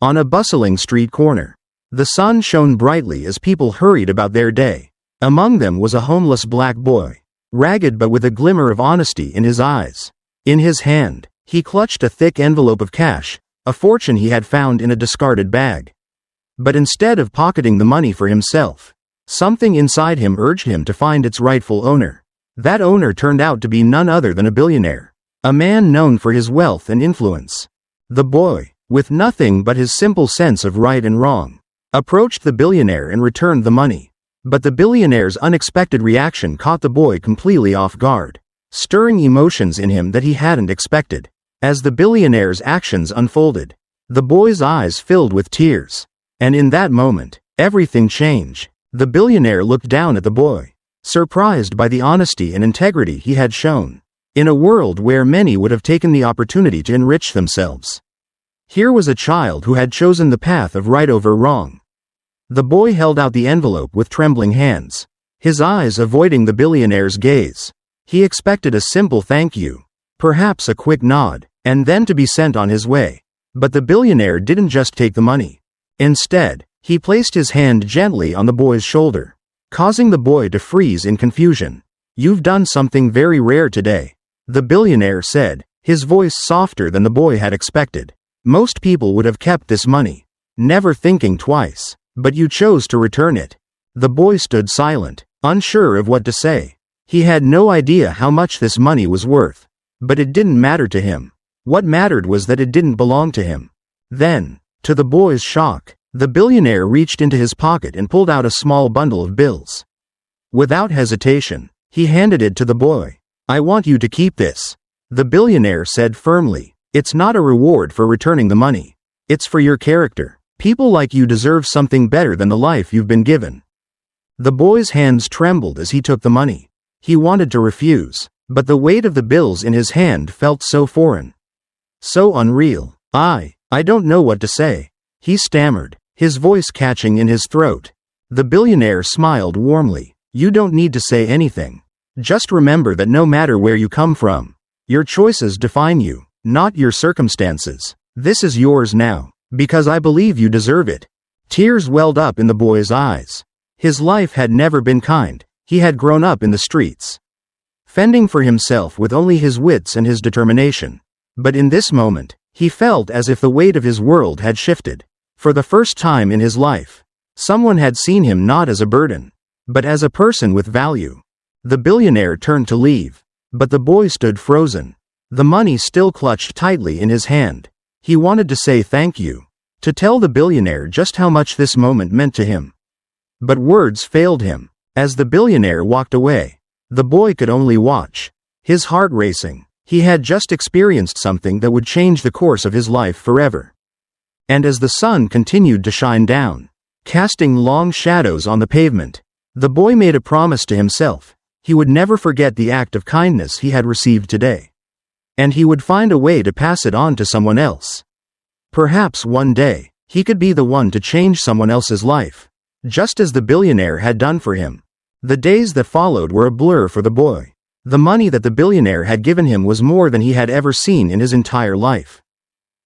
On a bustling street corner, the sun shone brightly as people hurried about their day. Among them was a homeless black boy, ragged but with a glimmer of honesty in his eyes. In his hand, he clutched a thick envelope of cash, a fortune he had found in a discarded bag. But instead of pocketing the money for himself, something inside him urged him to find its rightful owner. That owner turned out to be none other than a billionaire, a man known for his wealth and influence. The boy, with nothing but his simple sense of right and wrong, approached the billionaire and returned the money. But the billionaire's unexpected reaction caught the boy completely off guard, stirring emotions in him that he hadn't expected. As the billionaire's actions unfolded, the boy's eyes filled with tears. And in that moment, everything changed. The billionaire looked down at the boy, surprised by the honesty and integrity he had shown. In a world where many would have taken the opportunity to enrich themselves, here was a child who had chosen the path of right over wrong. The boy held out the envelope with trembling hands, his eyes avoiding the billionaire's gaze. He expected a simple thank you, perhaps a quick nod, and then to be sent on his way. But the billionaire didn't just take the money. Instead, he placed his hand gently on the boy's shoulder, causing the boy to freeze in confusion. "You've done something very rare today," the billionaire said, his voice softer than the boy had expected. "Most people would have kept this money, never thinking twice, but you chose to return it." The boy stood silent, unsure of what to say. He had no idea how much this money was worth, but it didn't matter to him. What mattered was that it didn't belong to him. Then, to the boy's shock, the billionaire reached into his pocket and pulled out a small bundle of bills. Without hesitation, he handed it to the boy. "I want you to keep this," the billionaire said firmly. "It's not a reward for returning the money. It's for your character. People like you deserve something better than the life you've been given." The boy's hands trembled as he took the money. He wanted to refuse, but the weight of the bills in his hand felt so foreign, so unreal. I don't know what to say," he stammered, his voice catching in his throat. The billionaire smiled warmly. "You don't need to say anything. Just remember that no matter where you come from, your choices define you, not your circumstances. This is yours now, because I believe you deserve it." Tears welled up in the boy's eyes. His life had never been kind. He had grown up in the streets, fending for himself with only his wits and his determination. But in this moment, he felt as if the weight of his world had shifted. For the first time in his life, someone had seen him not as a burden, but as a person with value. The billionaire turned to leave, but the boy stood frozen, the money still clutched tightly in his hand. He wanted to say thank you, to tell the billionaire just how much this moment meant to him. But words failed him. As the billionaire walked away, the boy could only watch, his heart racing. He had just experienced something that would change the course of his life forever. And as the sun continued to shine down, casting long shadows on the pavement, the boy made a promise to himself. He would never forget the act of kindness he had received today. And he would find a way to pass it on to someone else. Perhaps one day, he could be the one to change someone else's life, just as the billionaire had done for him. The days that followed were a blur for the boy. The money that the billionaire had given him was more than he had ever seen in his entire life.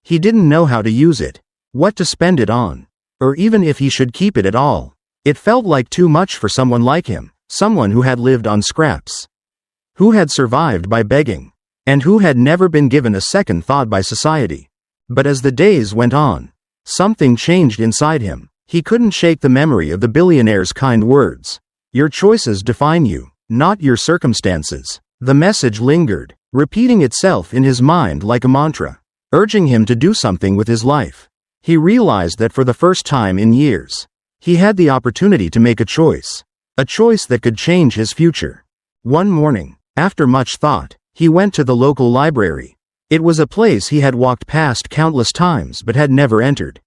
He didn't know how to use it, what to spend it on, or even if he should keep it at all. It felt like too much for someone like him, someone who had lived on scraps, who had survived by begging, and who had never been given a second thought by society. But as the days went on, something changed inside him. He couldn't shake the memory of the billionaire's kind words. "Your choices define you, not your circumstances." The message lingered, repeating itself in his mind like a mantra, urging him to do something with his life. He realized that for the first time in years, he had the opportunity to make a choice that could change his future. One morning, after much thought, he went to the local library. It was a place he had walked past countless times but had never entered.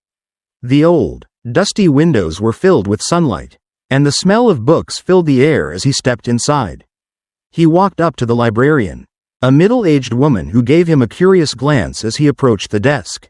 The old, dusty windows were filled with sunlight, and the smell of books filled the air as he stepped inside. He walked up to the librarian, a middle-aged woman who gave him a curious glance as he approached the desk.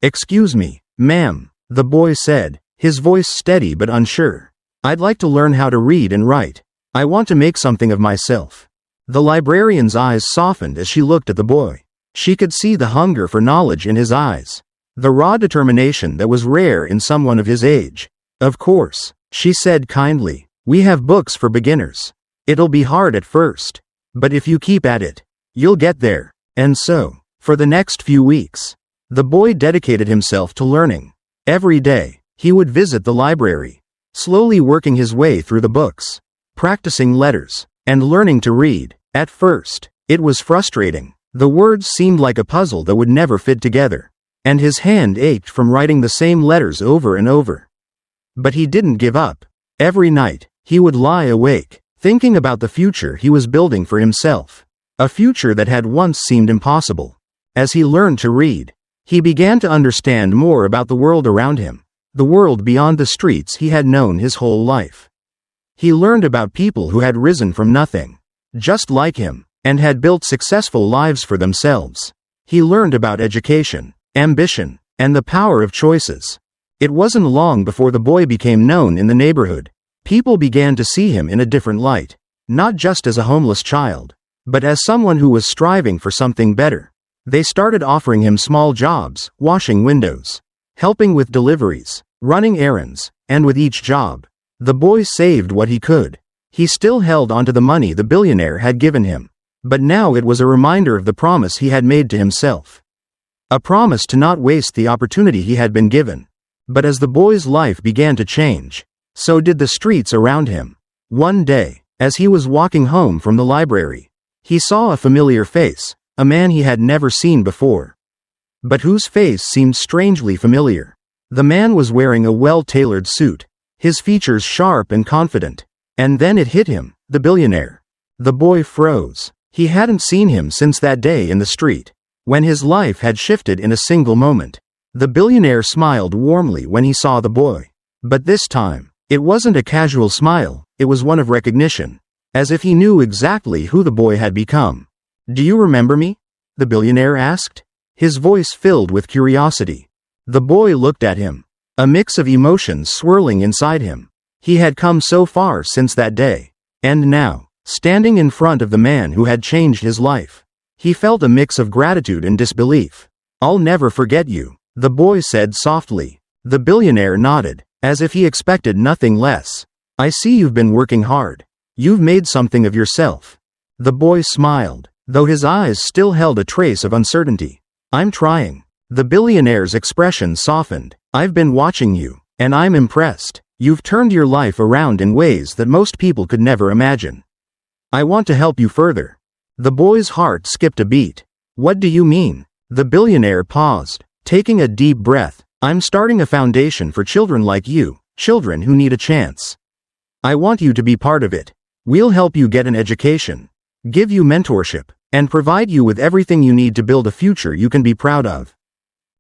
"Excuse me, ma'am," the boy said, his voice steady but unsure. "I'd like to learn how to read and write. I want to make something of myself." The librarian's eyes softened as she looked at the boy. She could see the hunger for knowledge in his eyes. the raw determination that was rare in someone of his age. "Of course," she said kindly, "we have books for beginners. It'll be hard at first. But if you keep at it, you'll get there." And so, for the next few weeks, the boy dedicated himself to learning. Every day, he would visit the library, slowly working his way through the books, practicing letters, and learning to read. At first, it was frustrating. The words seemed like a puzzle that would never fit together, and his hand ached from writing the same letters over and over. But he didn't give up. Every night, he would lie awake, thinking about the future he was building for himself, a future that had once seemed impossible. As he learned to read, he began to understand more about the world around him, the world beyond the streets he had known his whole life. He learned about people who had risen from nothing, just like him, and had built successful lives for themselves. He learned about education, ambition, and the power of choices. It wasn't long before the boy became known in the neighborhood. People began to see him in a different light, not just as a homeless child, but as someone who was striving for something better. They started offering him small jobs, washing windows, helping with deliveries, running errands, and with each job, the boy saved what he could. He still held onto the money the billionaire had given him, but now it was a reminder of the promise he had made to himself. A promise to not waste the opportunity he had been given. But as the boy's life began to change, so did the streets around him. One day, as he was walking home from the library, he saw a familiar face, a man he had never seen before, but whose face seemed strangely familiar. The man was wearing a well-tailored suit, his features sharp and confident. And then it hit him, the billionaire. The boy froze. He hadn't seen him since that day in the street, when his life had shifted in a single moment. The billionaire smiled warmly when he saw the boy. But this time, it wasn't a casual smile, it was one of recognition, as if he knew exactly who the boy had become. "Do you remember me?" the billionaire asked, his voice filled with curiosity. The boy looked at him, a mix of emotions swirling inside him. He had come so far since that day, and now, standing in front of the man who had changed his life, he felt a mix of gratitude and disbelief. "I'll never forget you," the boy said softly. The billionaire nodded, as if he expected nothing less. "I see you've been working hard. You've made something of yourself." The boy smiled, though his eyes still held a trace of uncertainty. "I'm trying." The billionaire's expression softened. "I've been watching you, and I'm impressed. You've turned your life around in ways that most people could never imagine. I want to help you further." The boy's heart skipped a beat. "What do you mean?" The billionaire paused, taking a deep breath. "I'm starting a foundation for children like you, children who need a chance. I want you to be part of it. We'll help you get an education, give you mentorship, and provide you with everything you need to build a future you can be proud of."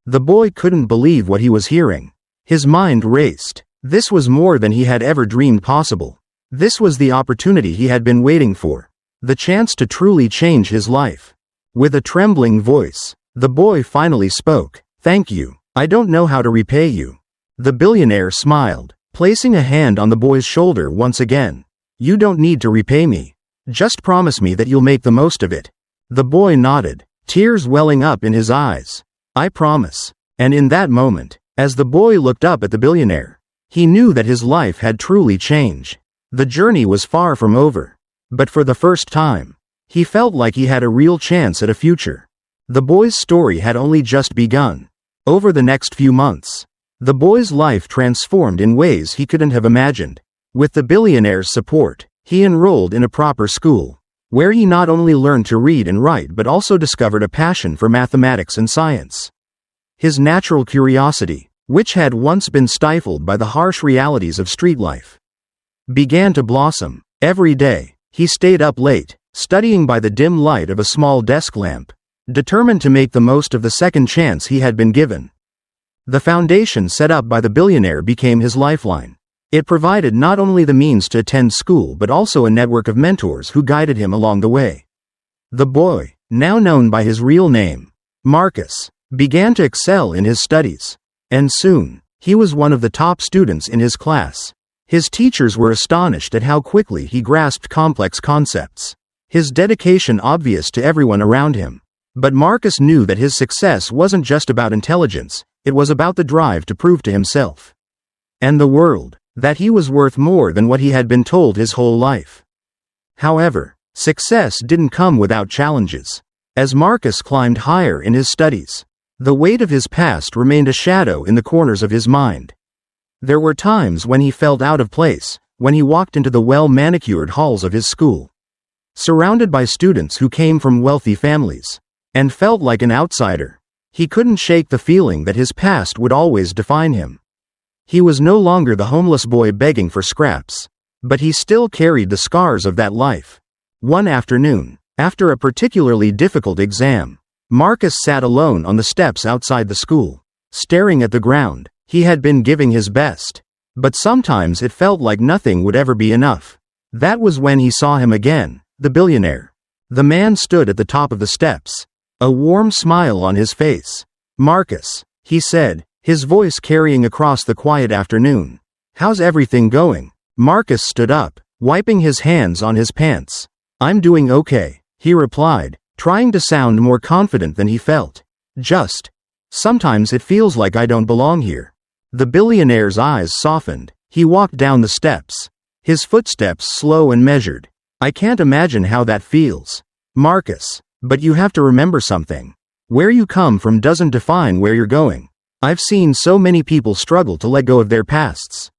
The boy couldn't believe what he was hearing. His mind raced. This was more than he had ever dreamed possible. This was the opportunity he had been waiting for, the chance to truly change his life. With a trembling voice, the boy finally spoke. "Thank you. I don't know how to repay you." The billionaire smiled, placing a hand on the boy's shoulder once again. "You don't need to repay me. Just promise me that you'll make the most of it." The boy nodded, tears welling up in his eyes. "I promise." And in that moment, as the boy looked up at the billionaire, he knew that his life had truly changed. The journey was far from over. But for the first time, he felt like he had a real chance at a future. The boy's story had only just begun. Over the next few months, the boy's life transformed in ways he couldn't have imagined. With the billionaire's support, he enrolled in a proper school, where he not only learned to read and write but also discovered a passion for mathematics and science. His natural curiosity, which had once been stifled by the harsh realities of street life, began to blossom. Every day, he stayed up late, studying by the dim light of a small desk lamp, determined to make the most of the second chance he had been given. The foundation set up by the billionaire became his lifeline. It provided not only the means to attend school but also a network of mentors who guided him along the way. The boy, now known by his real name, Marcus, began to excel in his studies. And soon, he was one of the top students in his class. His teachers were astonished at how quickly he grasped complex concepts, his dedication obvious to everyone around him. But Marcus knew that his success wasn't just about intelligence, It was about the drive to prove to himself and the world that he was worth more than what he had been told his whole life. However, success didn't come without challenges. As Marcus climbed higher in his studies, the weight of his past remained a shadow in the corners of his mind. There were times when he felt out of place, when he walked into the well-manicured halls of his school, surrounded by students who came from wealthy families, and felt like an outsider. He couldn't shake the feeling that his past would always define him. He was no longer the homeless boy begging for scraps, but he still carried the scars of that life. One afternoon, after a particularly difficult exam, Marcus sat alone on the steps outside the school, staring at the ground. He had been giving his best, but sometimes it felt like nothing would ever be enough. That was when he saw him again, the billionaire. The man stood at the top of the steps, a warm smile on his face. "Marcus," he said, his voice carrying across the quiet afternoon. "How's everything going?" Marcus stood up, wiping his hands on his pants. "I'm doing okay," he replied, trying to sound more confident than he felt. Sometimes it feels like I don't belong here." The billionaire's eyes softened. He walked down the steps, his footsteps slow and measured. "I can't imagine how that feels, Marcus, but you have to remember something. Where you come from doesn't define where you're going. I've seen so many people struggle to let go of their pasts.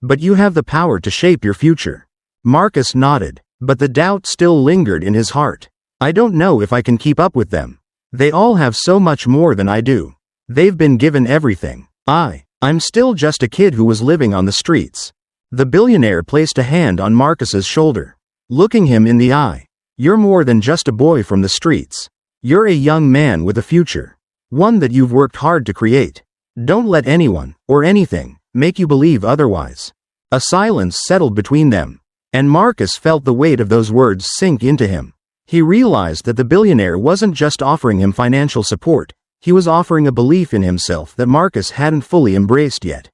But you have the power to shape your future." Marcus nodded, but the doubt still lingered in his heart. "I don't know if I can keep up with them. They all have so much more than I do. They've been given everything. I'm still just a kid who was living on the streets." The billionaire placed a hand on Marcus's shoulder, looking him in the eye. "You're more than just a boy from the streets. You're a young man with a future, one that you've worked hard to create. Don't let anyone, or anything, make you believe otherwise." A silence settled between them, and Marcus felt the weight of those words sink into him. He realized that the billionaire wasn't just offering him financial support, he was offering a belief in himself that Marcus hadn't fully embraced yet.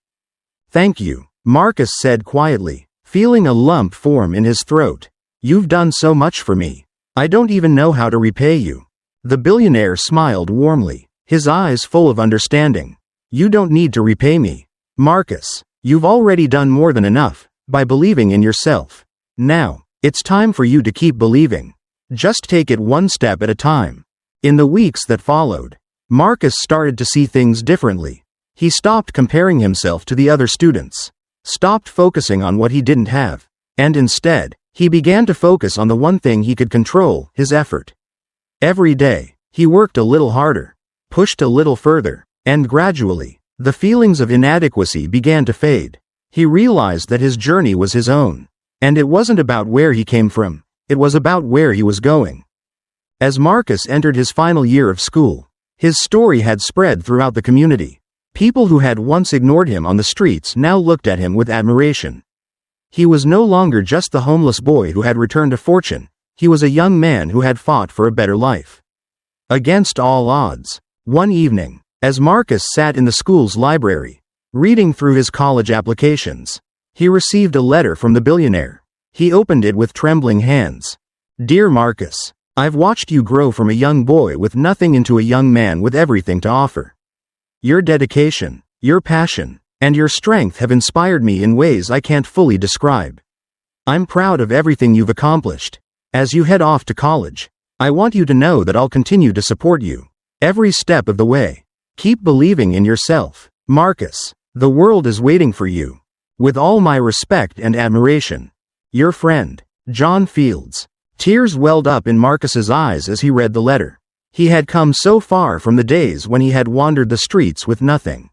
"Thank you," Marcus said quietly, feeling a lump form in his throat. "You've done so much for me. I don't even know how to repay you." The billionaire smiled warmly, his eyes full of understanding. "You don't need to repay me, Marcus. You've already done more than enough, by believing in yourself. Now, it's time for you to keep believing. Just take it one step at a time." In the weeks that followed, Marcus started to see things differently. He stopped comparing himself to the other students, stopped focusing on what he didn't have, and instead, he began to focus on the one thing he could control, his effort. Every day, he worked a little harder, pushed a little further, and gradually, the feelings of inadequacy began to fade. He realized that his journey was his own, and it wasn't about where he came from, it was about where he was going. As Marcus entered his final year of school, his story had spread throughout the community. People who had once ignored him on the streets now looked at him with admiration. He was no longer just the homeless boy who had returned a fortune, he was a young man who had fought for a better life. Against all odds, one evening, as Marcus sat in the school's library, reading through his college applications, he received a letter from the billionaire. He opened it with trembling hands. "Dear Marcus, I've watched you grow from a young boy with nothing into a young man with everything to offer. Your dedication, your passion, and your strength have inspired me in ways I can't fully describe. I'm proud of everything you've accomplished. As you head off to college, I want you to know that I'll continue to support you every step of the way. Keep believing in yourself, Marcus. The world is waiting for you. With all my respect and admiration. Your friend, John Fields." Tears welled up in Marcus's eyes as he read the letter. He had come so far from the days when he had wandered the streets with nothing.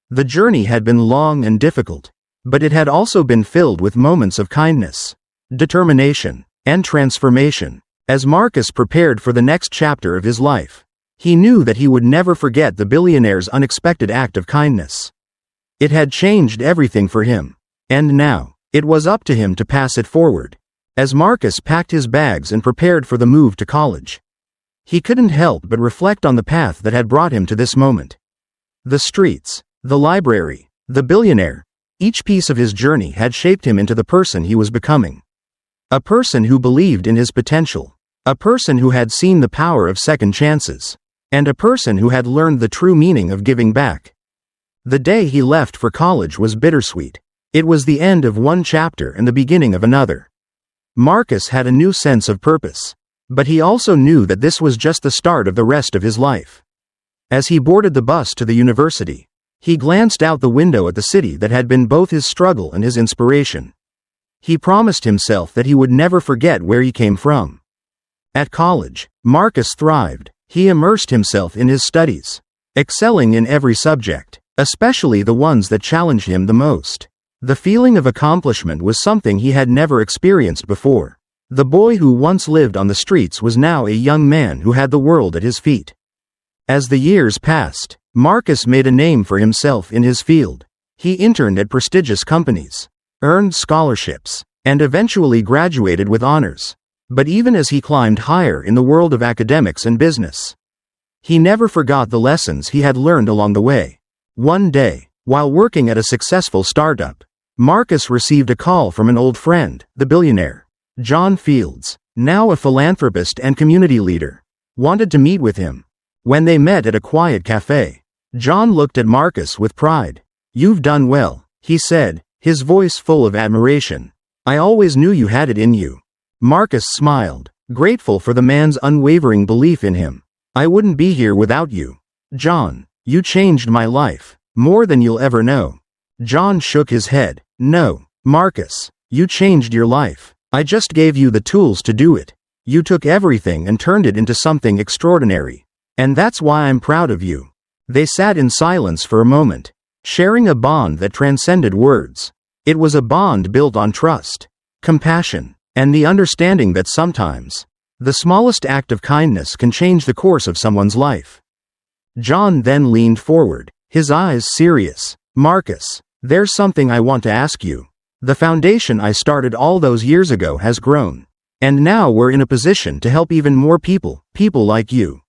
The journey had been long and difficult, but it had also been filled with moments of kindness, determination, and transformation. As Marcus prepared for the next chapter of his life, he knew that he would never forget the billionaire's unexpected act of kindness. It had changed everything for him, and now, it was up to him to pass it forward. As Marcus packed his bags and prepared for the move to college, he couldn't help but reflect on the path that had brought him to this moment. The streets, the library, the billionaire, each piece of his journey had shaped him into the person he was becoming. A person who believed in his potential, a person who had seen the power of second chances, and a person who had learned the true meaning of giving back. The day he left for college was bittersweet. It was the end of one chapter and the beginning of another. Marcus had a new sense of purpose. But he also knew that this was just the start of the rest of his life. As he boarded the bus to the university, he glanced out the window at the city that had been both his struggle and his inspiration. He promised himself that he would never forget where he came from. At college, Marcus thrived. He immersed himself in his studies, excelling in every subject, especially the ones that challenged him the most. The feeling of accomplishment was something he had never experienced before. The boy who once lived on the streets was now a young man who had the world at his feet. As the years passed, Marcus made a name for himself in his field. He interned at prestigious companies, earned scholarships, and eventually graduated with honors. But even as he climbed higher in the world of academics and business, he never forgot the lessons he had learned along the way. One day, while working at a successful startup, Marcus received a call from an old friend, the billionaire, John Fields, now a philanthropist and community leader, wanted to meet with him. When they met at a quiet cafe, John looked at Marcus with pride. "You've done well," he said, his voice full of admiration. "I always knew you had it in you." Marcus smiled, grateful for the man's unwavering belief in him. "I wouldn't be here without you, John. You changed my life, more than you'll ever know." John shook his head. "No, Marcus, you changed your life. I just gave you the tools to do it. You took everything and turned it into something extraordinary. And that's why I'm proud of you." They sat in silence for a moment, sharing a bond that transcended words. It was a bond built on trust, compassion, and the understanding that sometimes, the smallest act of kindness can change the course of someone's life. John then leaned forward, his eyes serious. "Marcus, there's something I want to ask you. The foundation I started all those years ago has grown. And now we're in a position to help even more people like you.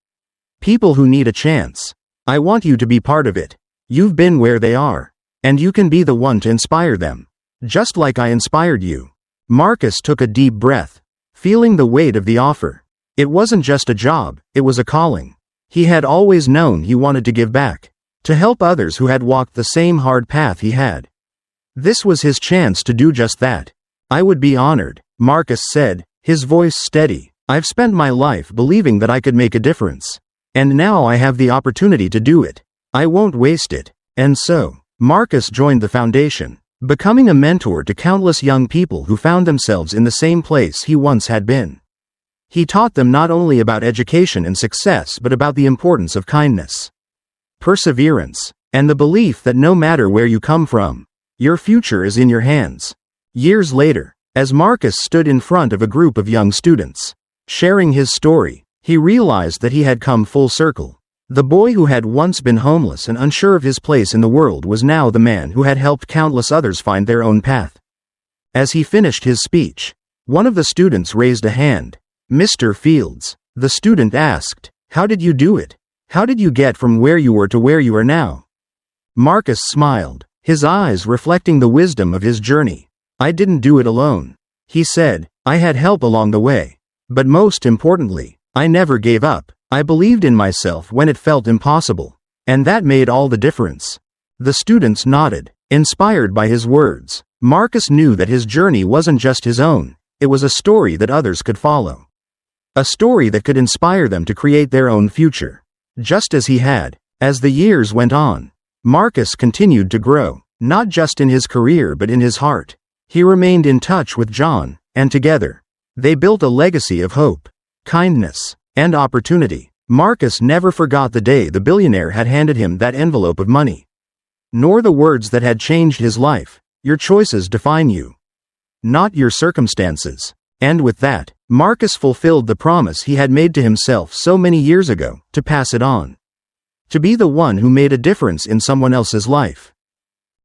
People who need a chance. I want you to be part of it. You've been where they are. And you can be the one to inspire them. Just like I inspired you." Marcus took a deep breath, feeling the weight of the offer. It wasn't just a job, it was a calling. He had always known he wanted to give back, to help others who had walked the same hard path he had. This was his chance to do just that. "I would be honored," Marcus said, his voice steady. "I've spent my life believing that I could make a difference. And now I have the opportunity to do it. I won't waste it." And so, Marcus joined the foundation, becoming a mentor to countless young people who found themselves in the same place he once had been. He taught them not only about education and success but about the importance of kindness, perseverance, and the belief that no matter where you come from, your future is in your hands. Years later, as Marcus stood in front of a group of young students, sharing his story, he realized that he had come full circle. The boy who had once been homeless and unsure of his place in the world was now the man who had helped countless others find their own path. As he finished his speech, one of the students raised a hand. "Mr. Fields," the student asked, "how did you do it? How did you get from where you were to where you are now?" Marcus smiled, his eyes reflecting the wisdom of his journey. "I didn't do it alone," he said. "I had help along the way. But most importantly, I never gave up. I believed in myself when it felt impossible. And that made all the difference." The students nodded, inspired by his words. Marcus knew that his journey wasn't just his own, it was a story that others could follow. A story that could inspire them to create their own future. Just as he had. As the years went on, Marcus continued to grow, not just in his career but in his heart. He remained in touch with John, and together, they built a legacy of hope, kindness, and opportunity. Marcus never forgot the day the billionaire had handed him that envelope of money. Nor the words that had changed his life. "Your choices define you, not your circumstances." And with that, Marcus fulfilled the promise he had made to himself so many years ago, to pass it on. To be the one who made a difference in someone else's life.